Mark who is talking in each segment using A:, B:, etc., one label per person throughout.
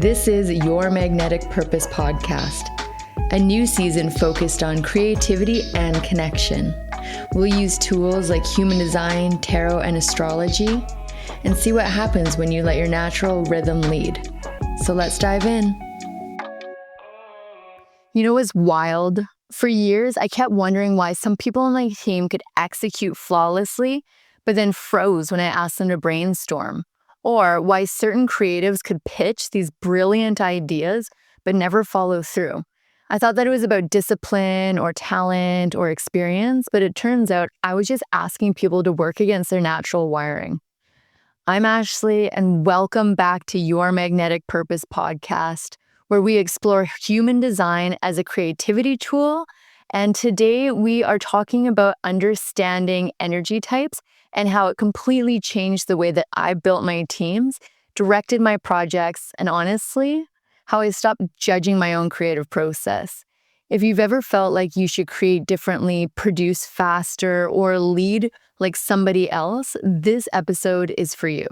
A: This is Your Magnetic Purpose podcast, a new season focused on creativity and connection. We'll use tools like human design, tarot, and astrology, and see what happens when you let your natural rhythm lead. So let's dive in. You know what's wild? For years, I kept wondering why some people on my team could execute flawlessly, but then froze when I asked them to brainstorm. Or why certain creatives could pitch these brilliant ideas, but never follow through. I thought that it was about discipline or talent or experience, but it turns out I was just asking people to work against their natural wiring. I'm Ashley, and welcome back to Your Magnetic Purpose podcast, where we explore human design as a creativity tool. And today we are talking about understanding energy types and how it completely changed the way that I built my teams, directed my projects, and honestly, how I stopped judging my own creative process. If you've ever felt like you should create differently, produce faster, or lead like somebody else, this episode is for you.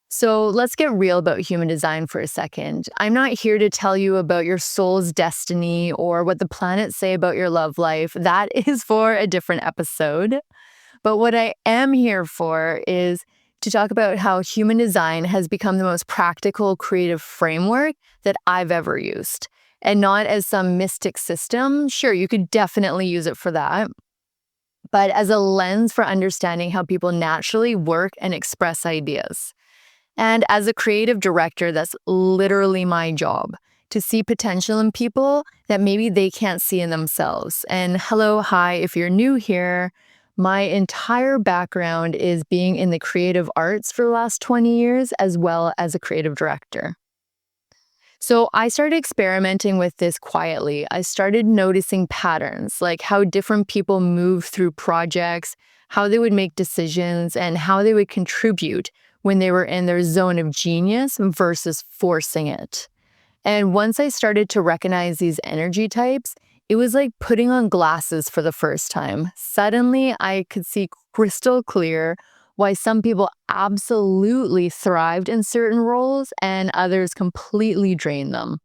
A: So let's get real about human design for a second. I'm not here to tell you about your soul's destiny or what the planets say about your love life. That is for a different episode. But what I am here for is to talk about how human design has become the most practical creative framework that I've ever used. And not as some mystic system. Sure, you could definitely use it for that. But as a lens for understanding how people naturally work and express ideas. And as a creative director, that's literally my job, to see potential in people that maybe they can't see in themselves. And hello, hi, if you're new here, my entire background is being in the creative arts for the last 20 years, as well as a creative director. So I started experimenting with this quietly. I started noticing patterns, like how different people move through projects, how they would make decisions, and how they would contribute when they were in their zone of genius versus forcing it. And once I started to recognize these energy types, it was like putting on glasses for the first time. Suddenly, I could see crystal clear why some people absolutely thrived in certain roles and others completely drained them.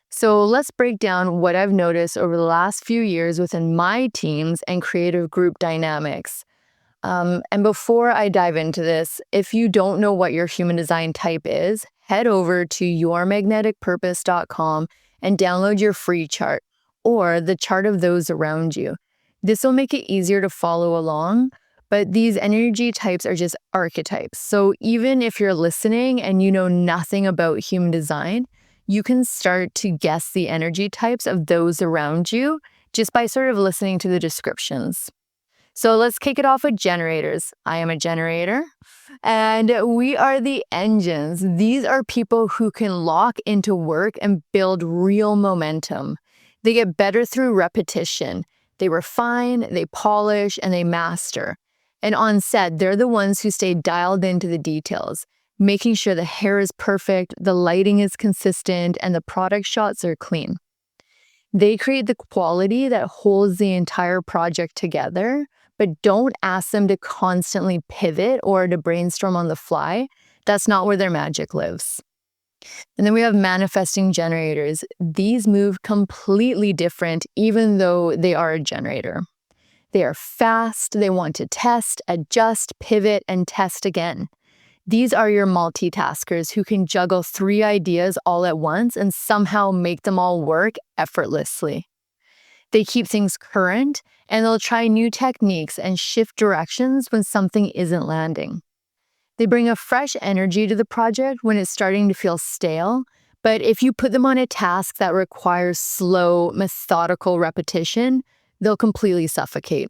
A: So let's break down what I've noticed over the last few years within my teams and creative group dynamics. And before I dive into this, if you don't know what your human design type is, head over to yourmagneticpurpose.com and download your free chart or the chart of those around you. This will make it easier to follow along, but these energy types are just archetypes. So even if you're listening and you know nothing about human design, you can start to guess the energy types of those around you just by sort of listening to the descriptions. So let's kick it off with generators. I am a generator, and we are the engines. These are people who can lock into work and build real momentum. They get better through repetition. They refine, they polish, and they master. And on set, they're the ones who stay dialed into the details, making sure the hair is perfect, the lighting is consistent, and the product shots are clean. They create the quality that holds the entire project together, but don't ask them to constantly pivot or to brainstorm on the fly. That's not where their magic lives. And then we have manifesting generators. These move completely different, even though they are a generator. They are fast, they want to test, adjust, pivot, and test again. These are your multitaskers who can juggle 3 ideas all at once and somehow make them all work effortlessly. They keep things current, and they'll try new techniques and shift directions when something isn't landing. They bring a fresh energy to the project when it's starting to feel stale, but if you put them on a task that requires slow, methodical repetition, they'll completely suffocate.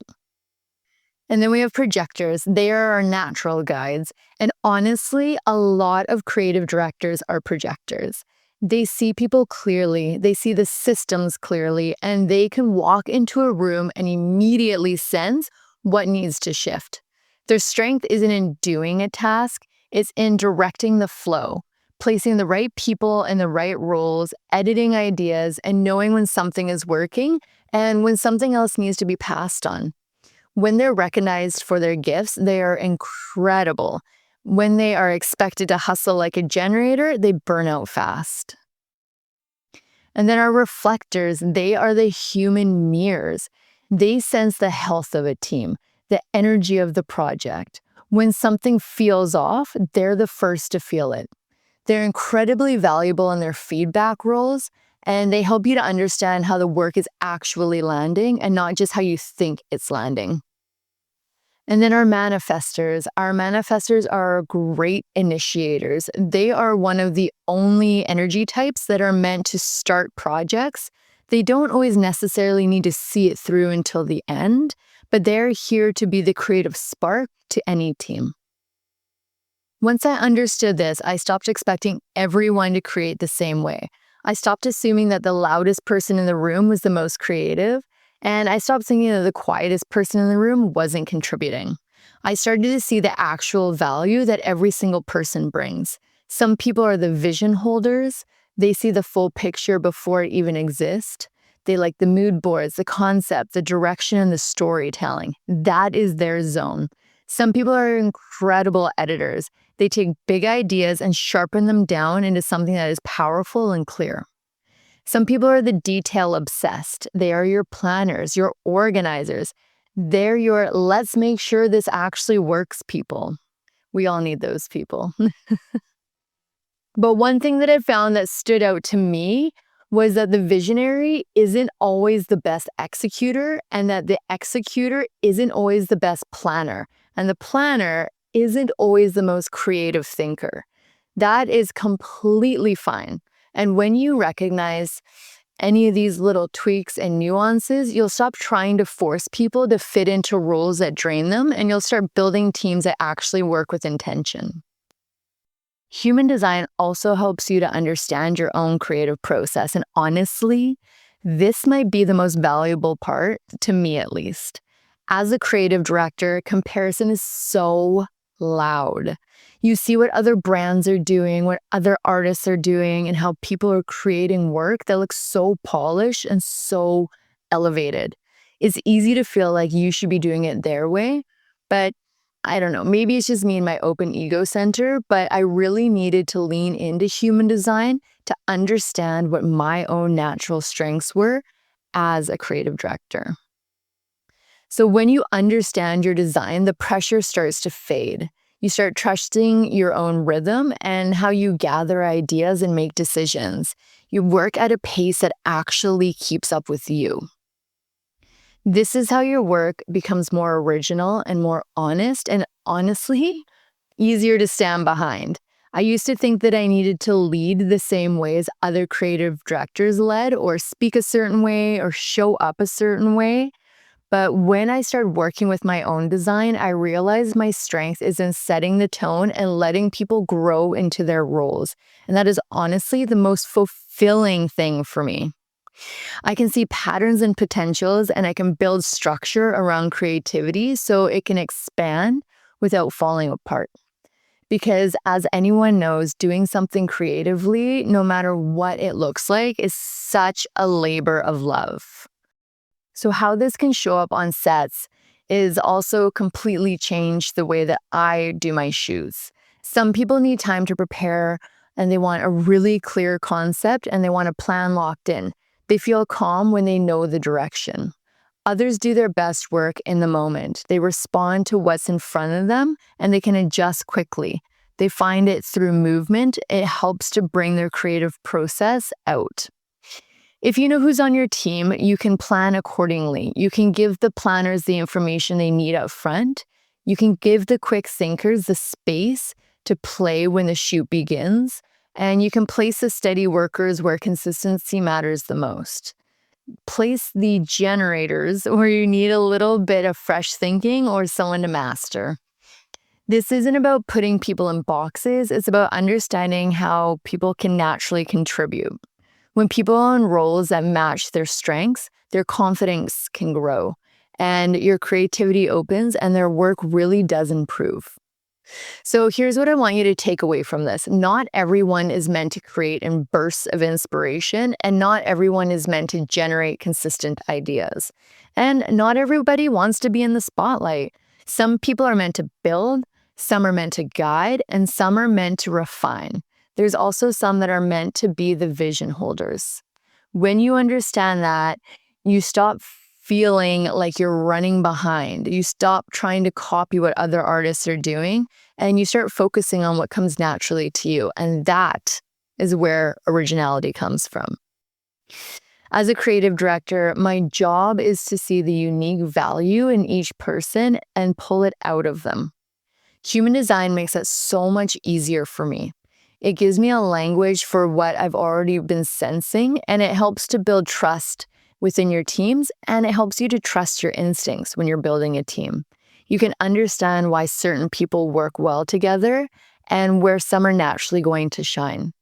A: And then we have projectors. They are our natural guides. And honestly, a lot of creative directors are projectors. They see people clearly, they see the systems clearly, and they can walk into a room and immediately sense what needs to shift. Their strength isn't in doing a task, it's in directing the flow, placing the right people in the right roles, editing ideas, and knowing when something is working and when something else needs to be passed on. When they're recognized for their gifts, they are incredible. When they are expected to hustle like a generator, they burn out fast. And then our reflectors, they are the human mirrors. They sense the health of a team, the energy of the project. When something feels off, they're the first to feel it. They're incredibly valuable in their feedback roles, and they help you to understand how the work is actually landing and not just how you think it's landing. And then our manifestors. Our manifestors are great initiators. They are one of the only energy types that are meant to start projects. They don't always necessarily need to see it through until the end, but they're here to be the creative spark to any team. Once I understood this, I stopped expecting everyone to create the same way. I stopped assuming that the loudest person in the room was the most creative, and I stopped thinking that the quietest person in the room wasn't contributing. I started to see the actual value that every single person brings. Some people are the vision holders. They see the full picture before it even exists. They like the mood boards, the concept, the direction, and the storytelling. That is their zone. Some people are incredible editors. They take big ideas and sharpen them down into something that is powerful and clear. Some people are the detail obsessed. They are your planners, your organizers. They're your let's make sure this actually works people. We all need those people. But one thing that I found that stood out to me was that the visionary isn't always the best executor, and that the executor isn't always the best planner, and the planner isn't always the most creative thinker. That is completely fine. And when you recognize any of these little tweaks and nuances, you'll stop trying to force people to fit into roles that drain them, and you'll start building teams that actually work with intention. Human design also helps you to understand your own creative process. And honestly, this might be the most valuable part, to me at least. As a creative director, comparison is so loud. You see what other brands are doing, what other artists are doing, and how people are creating work that looks so polished and so elevated. It's easy to feel like you should be doing it their way, but I don't know, maybe it's just me and my open ego center, but I really needed to lean into human design to understand what my own natural strengths were as a creative director. So when you understand your design, the pressure starts to fade. You start trusting your own rhythm and how you gather ideas and make decisions. You work at a pace that actually keeps up with you. This is how your work becomes more original and more honest, and honestly, easier to stand behind. I used to think that I needed to lead the same way as other creative directors led, or speak a certain way, or show up a certain way. But when I started working with my own design, I realized my strength is in setting the tone and letting people grow into their roles. And that is honestly the most fulfilling thing for me. I can see patterns and potentials, and I can build structure around creativity so it can expand without falling apart. Because as anyone knows, doing something creatively, no matter what it looks like, is such a labor of love. So how this can show up on sets is also completely changed the way that I do my shoots. Some people need time to prepare, and they want a really clear concept, and they want a plan locked in. They feel calm when they know the direction. Others do their best work in the moment. They respond to what's in front of them, and they can adjust quickly. They find it through movement. It helps to bring their creative process out. If you know who's on your team, you can plan accordingly. You can give the planners the information they need up front. You can give the quick thinkers the space to play when the shoot begins. And you can place the steady workers where consistency matters the most. Place the generators where you need a little bit of fresh thinking or someone to master. This isn't about putting people in boxes. It's about understanding how people can naturally contribute. When people are in roles that match their strengths, their confidence can grow, and your creativity opens, and their work really does improve. So here's what I want you to take away from this. Not everyone is meant to create in bursts of inspiration, and not everyone is meant to generate consistent ideas. And not everybody wants to be in the spotlight. Some people are meant to build, Some are meant to guide, and some are meant to refine. There's also some that are meant to be the vision holders. When you understand that, you stop feeling like you're running behind. You stop trying to copy what other artists are doing, and you start focusing on what comes naturally to you. And that is where originality comes from. As a creative director, my job is to see the unique value in each person and pull it out of them. Human design makes it so much easier for me. It gives me a language for what I've already been sensing, and it helps to build trust within your teams, and it helps you to trust your instincts when you're building a team. You can understand why certain people work well together and where some are naturally going to shine.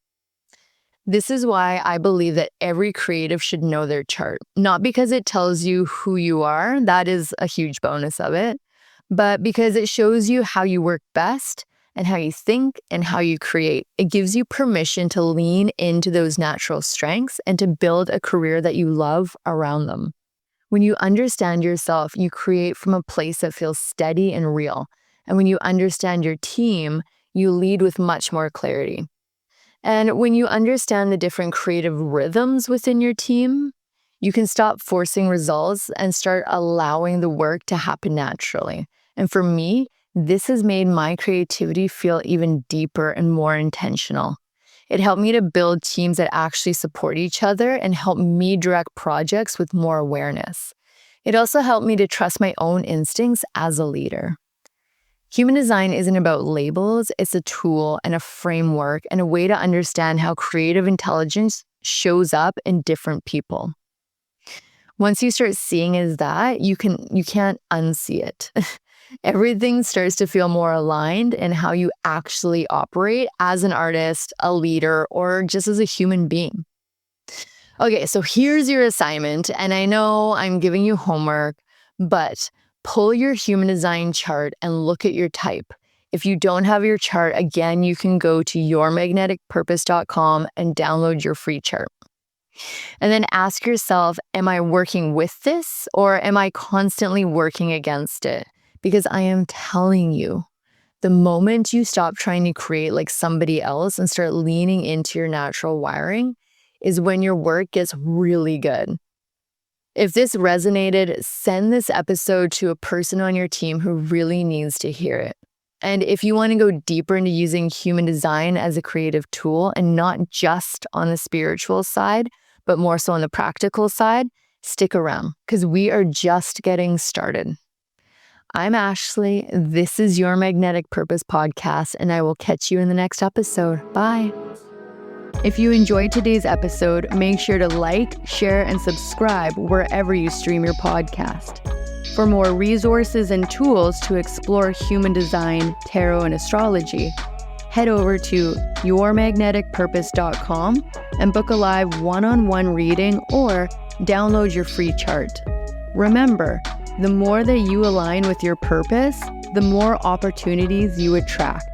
A: This is why I believe that every creative should know their chart, not because it tells you who you are, that is a huge bonus of it, but because it shows you how you work best and how you think and how you create. It gives you permission to lean into those natural strengths and to build a career that you love around them. When you understand yourself, you create from a place that feels steady and real. And when you understand your team, you lead with much more clarity. And when you understand the different creative rhythms within your team, you can stop forcing results and start allowing the work to happen naturally. And for me, this has made my creativity feel even deeper and more intentional. It helped me to build teams that actually support each other and help me direct projects with more awareness. It also helped me to trust my own instincts as a leader. Human design isn't about labels, it's a tool and a framework and a way to understand how creative intelligence shows up in different people. Once you start seeing it as that, you can't unsee it. Everything starts to feel more aligned in how you actually operate as an artist, a leader, or just as a human being. Okay, so here's your assignment, and I know I'm giving you homework, but pull your human design chart and look at your type. If you don't have your chart, again, you can go to yourmagneticpurpose.com and download your free chart. And then ask yourself, am I working with this or am I constantly working against it? Because I am telling you, the moment you stop trying to create like somebody else and start leaning into your natural wiring is when your work gets really good. If this resonated, send this episode to a person on your team who really needs to hear it. And if you want to go deeper into using human design as a creative tool and not just on the spiritual side, but more so on the practical side, stick around because we are just getting started. I'm Ashley. This is Your Magnetic Purpose podcast, and I will catch you in the next episode. Bye. If you enjoyed today's episode, make sure to like, share, and subscribe wherever you stream your podcast. For more resources and tools to explore human design, tarot, and astrology, head over to yourmagneticpurpose.com and book a live one-on-one reading or download your free chart. Remember, the more that you align with your purpose, the more opportunities you attract.